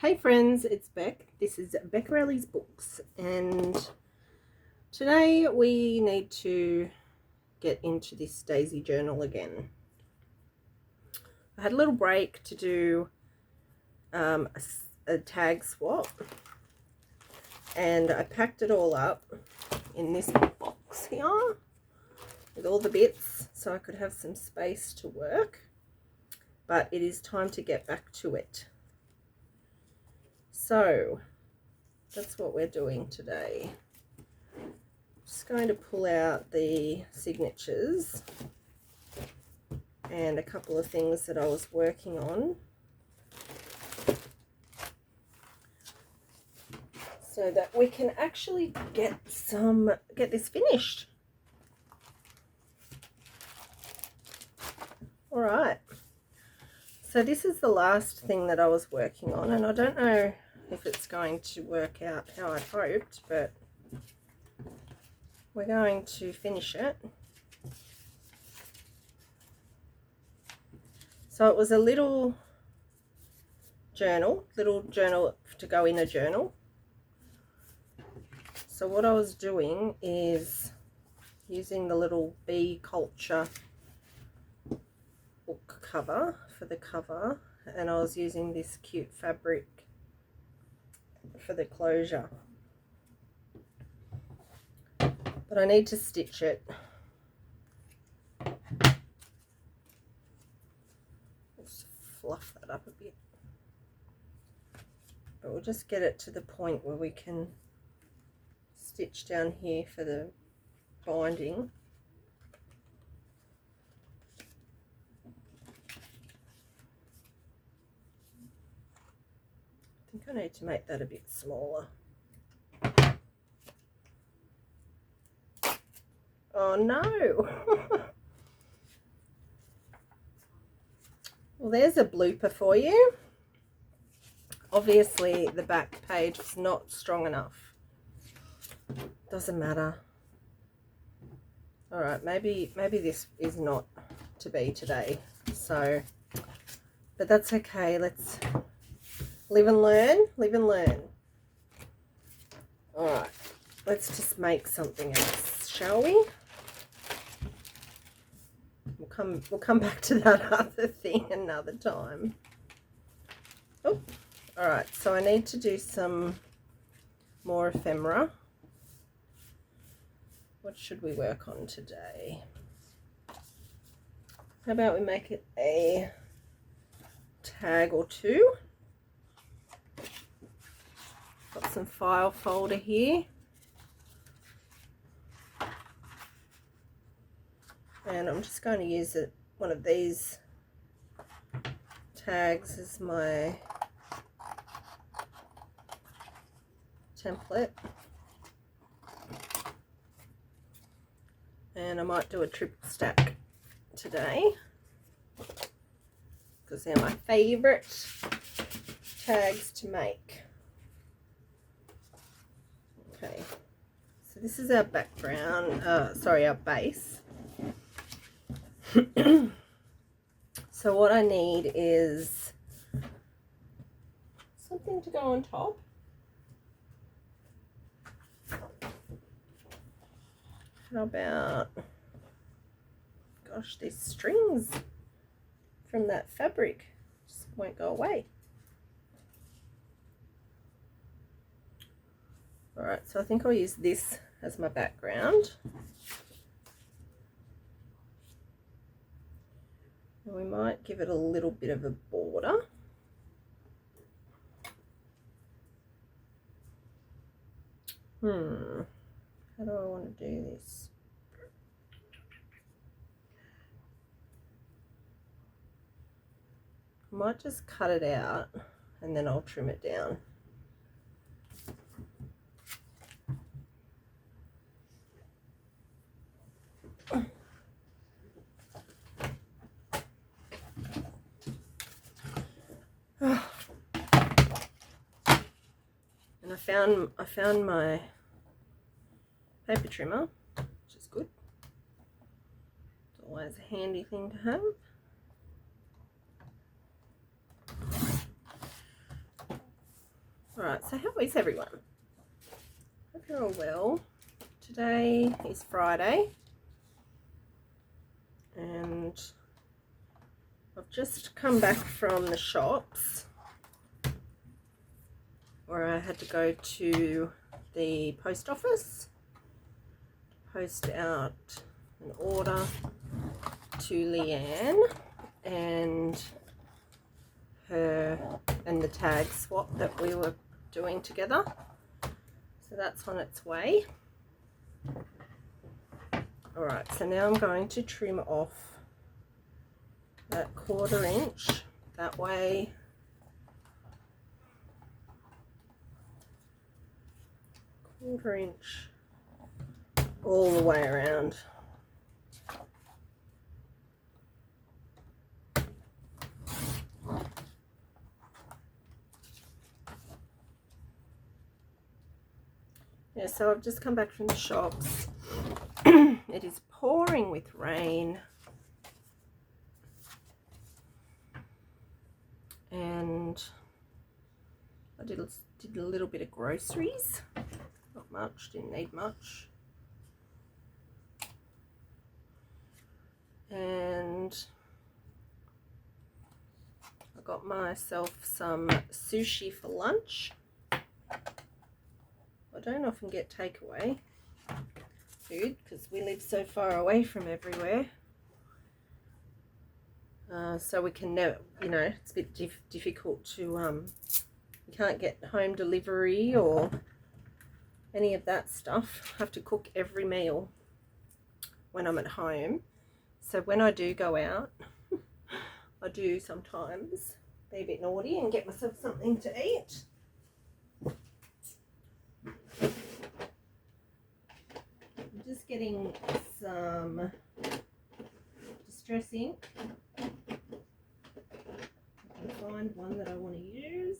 Hey friends, it's Beck. This is Beccarelli's Books, and today we need to get into this daisy journal again. I had a little break to do a tag swap, and I packed it all up in this box here with all the bits so I could have some space to work, but it is time to get back to it. So that's what we're doing today. Just going to pull out the signatures and a couple of things that I was working on so that we can actually get this finished. All right, so this is the last thing that I was working on, and I don't know if it's going to work out how I hoped, but we're going to finish it. So it was a little journal to go in a journal. So what I was doing is using the little bee culture book cover for the cover, and I was using this cute fabric for the closure. But I need to stitch it. Just fluff that up a bit. But we'll just get it to the point where we can stitch down here for the binding. I think I need to make that a bit smaller. Oh no! Well, there's a blooper for you. Obviously the back page is not strong enough. Doesn't matter. All right, maybe this is not to be today, so, but that's okay. Let's live and learn. All right, let's just make something else, shall we? We'll come back to that other thing another time. Oh, all right, so I need to do some more ephemera. What should we work on today? How about we make it a tag or two? Got some file folder here. And I'm just going to use one of these tags as my template. And I might do a triple stack today because they're my favorite tags to make. Okay, so this is our background, our base. So what I need is something to go on top. How about, gosh, these strings from that fabric just won't go away. All right, so I think I'll use this as my background. And we might give it a little bit of a border. How do I want to do this? I might just cut it out and then I'll trim it down. And I found my paper trimmer, which is good. It's always a handy thing to have. Alright, so how is everyone? Hope you're all well. Today is Friday and I've just come back from the shops where I had to go to the post office to post out an order to Leanne and the tag swap that we were doing together. So that's on its way. Alright, so now I'm going to trim off that 1/4 inch that way. Quarter inch all the way around. Yeah, so I've just come back from the shops. It is pouring with rain. And I did a little bit of groceries. Not much, didn't need much. And I got myself some sushi for lunch. I don't often get takeaway food because we live so far away from everywhere. So we can never, you know, it's a bit difficult to, you can't get home delivery or any of that stuff. I have to cook every meal when I'm at home. So when I do go out, I do sometimes be a bit naughty and get myself something to eat. I'm just getting some distress ink. I can find one that I want to use.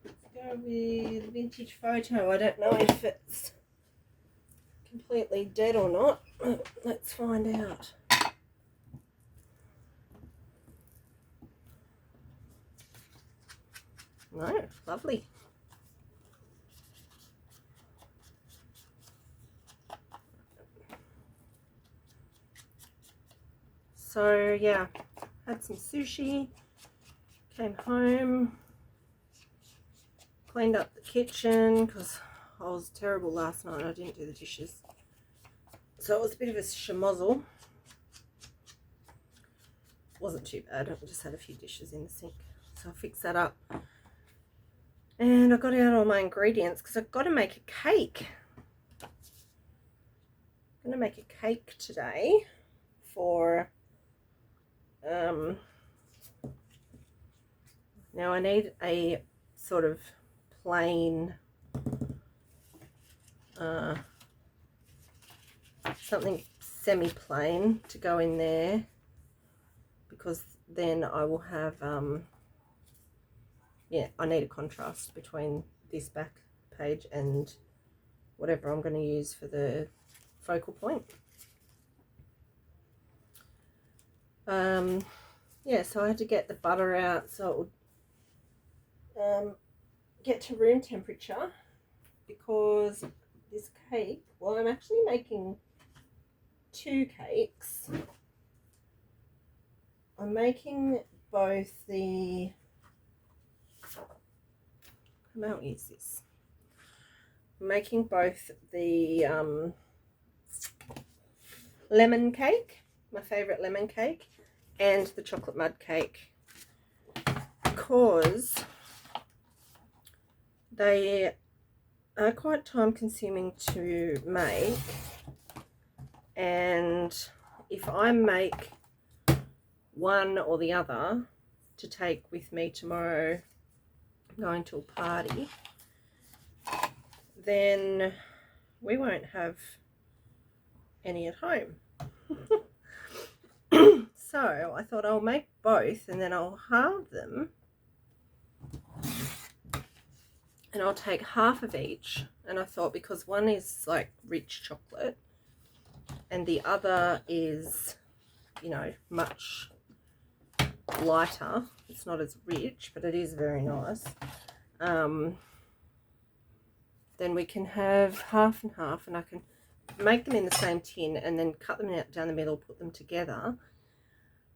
Let's go with Vintage Photo. I don't know if it's completely dead or not. Let's find out. No, lovely. So yeah, had some sushi, came home, cleaned up the kitchen because I was terrible last night. I didn't do the dishes. So it was a bit of a schmozzle. Wasn't too bad. I just had a few dishes in the sink. So I fixed that up. And I got out all my ingredients because I've got to make a cake. I'm going to make a cake today for... now I need a sort of plain... something semi-plain to go in there, because then I will have yeah, I need a contrast between this back page and whatever I'm going to use for the focal point. Yeah, so I had to get the butter out so it would get to room temperature, because this cake, well, I'm actually making 2 cakes. I'm making both the, how about use this? I'm making both the lemon cake, my favourite lemon cake, and the chocolate mud cake, because they are quite time consuming to make, and if I make one or the other to take with me tomorrow going to a party, then we won't have any at home. So I thought I'll make both and then I'll halve them, and I'll take half of each. And I thought, because one is like rich chocolate and the other is, you know, much lighter. It's not as rich, but it is very nice. Then we can have half and half, and I can make them in the same tin and then cut them out down the middle, put them together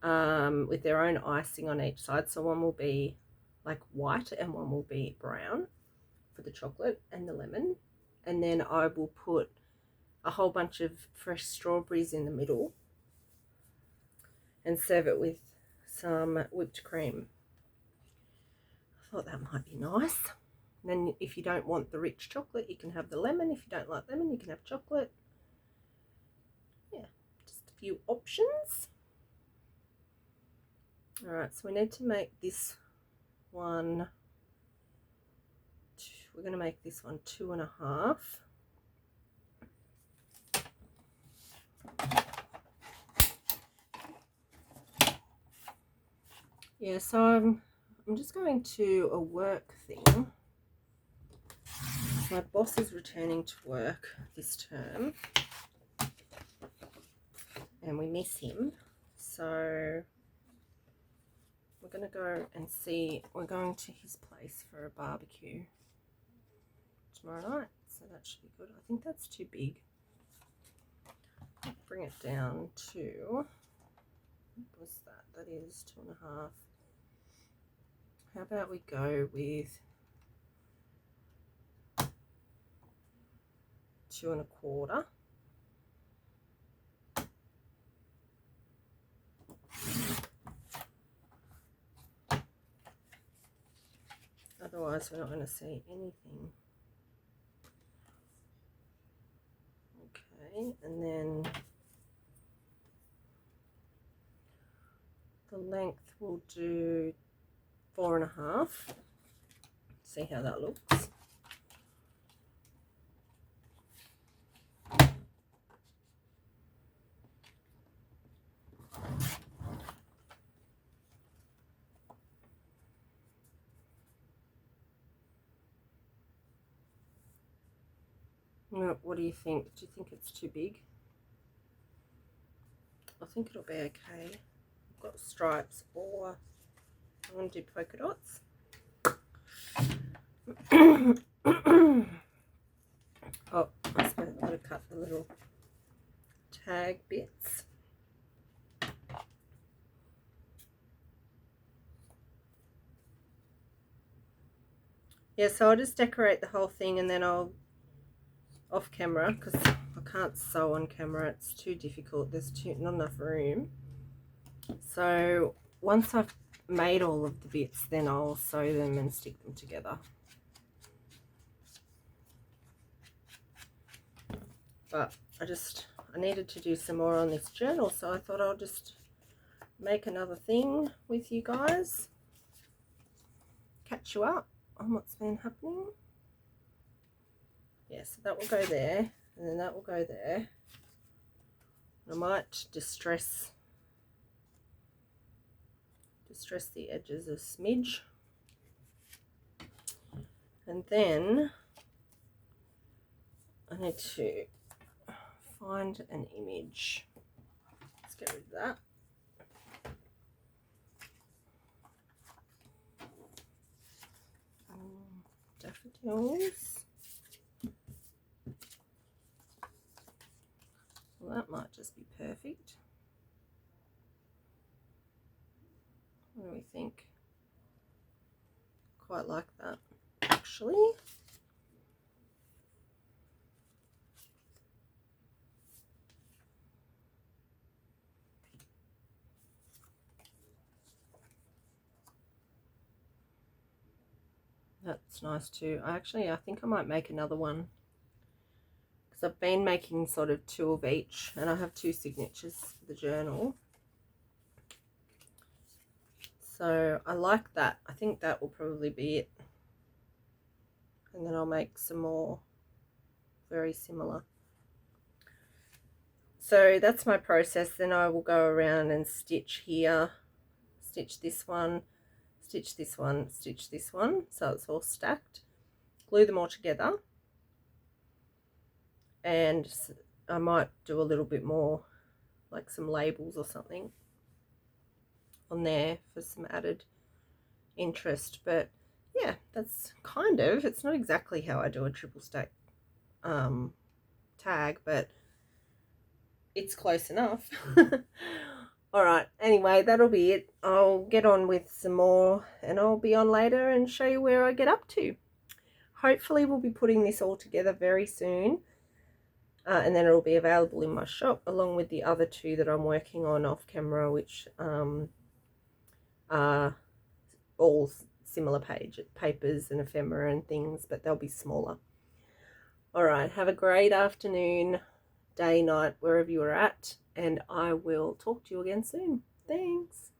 with their own icing on each side. So one will be like white and one will be brown for the chocolate and the lemon. And then I will put a whole bunch of fresh strawberries in the middle and serve it with some whipped cream. I thought that might be nice. And then if you don't want the rich chocolate, you can have the lemon. If you don't like lemon, you can have chocolate. Yeah, just a few options. All right, so we need to make this one, we're going to make this one 2.5. Yeah, so I'm just going to a work thing. My boss is returning to work this term and we miss him, so we're going to go and see, we're going to his place for a barbecue tomorrow night, so that should be good. I think that's too big. I'll bring it down to, what was that? That is 2.5. How about we go with 2.25? Otherwise we're not going to see anything. Okay, and then the length will do 4.5. See how that looks. What do you think? Do you think it's too big? I think it'll be okay. I've got stripes, or I'm going to do polka dots. Oh, I suppose I've got to cut the little tag bits. Yeah, so I'll just decorate the whole thing and then I'll off camera, because I can't sew on camera, it's too difficult, there's not enough room. So once I've made all of the bits, then I'll sew them and stick them together. But I needed to do some more on this journal, so I thought I'll just make another thing with you guys, catch you up on what's been happening. Yeah, so that will go there, and then that will go there. I might distress the edges a smidge, and then I need to find an image. Let's get rid of that. Daffodils. Well, that might just be perfect. What do we think? Quite like that, actually. That's nice too. I think I might make another one, because I've been making sort of 2 of each, and I have 2 signatures for the journal. So I like that. I think that will probably be it. And then I'll make some more very similar. So that's my process. Then I will go around and stitch here, stitch this one, stitch this one, stitch this one, so it's all stacked. Glue them all together. And I might do a little bit more, like some labels or something. on there for some added interest. But yeah, that's kind of, it's not exactly how I do a triple stack tag, but it's close enough. All right, anyway, that'll be it. I'll get on with some more and I'll be on later and show you where I get up to. Hopefully we'll be putting this all together very soon, and then it'll be available in my shop along with the other two that I'm working on off camera, which are all similar papers and ephemera and things, but they'll be smaller. All right, have a great afternoon, day, night, wherever you're at, and I will talk to you again soon. Thanks.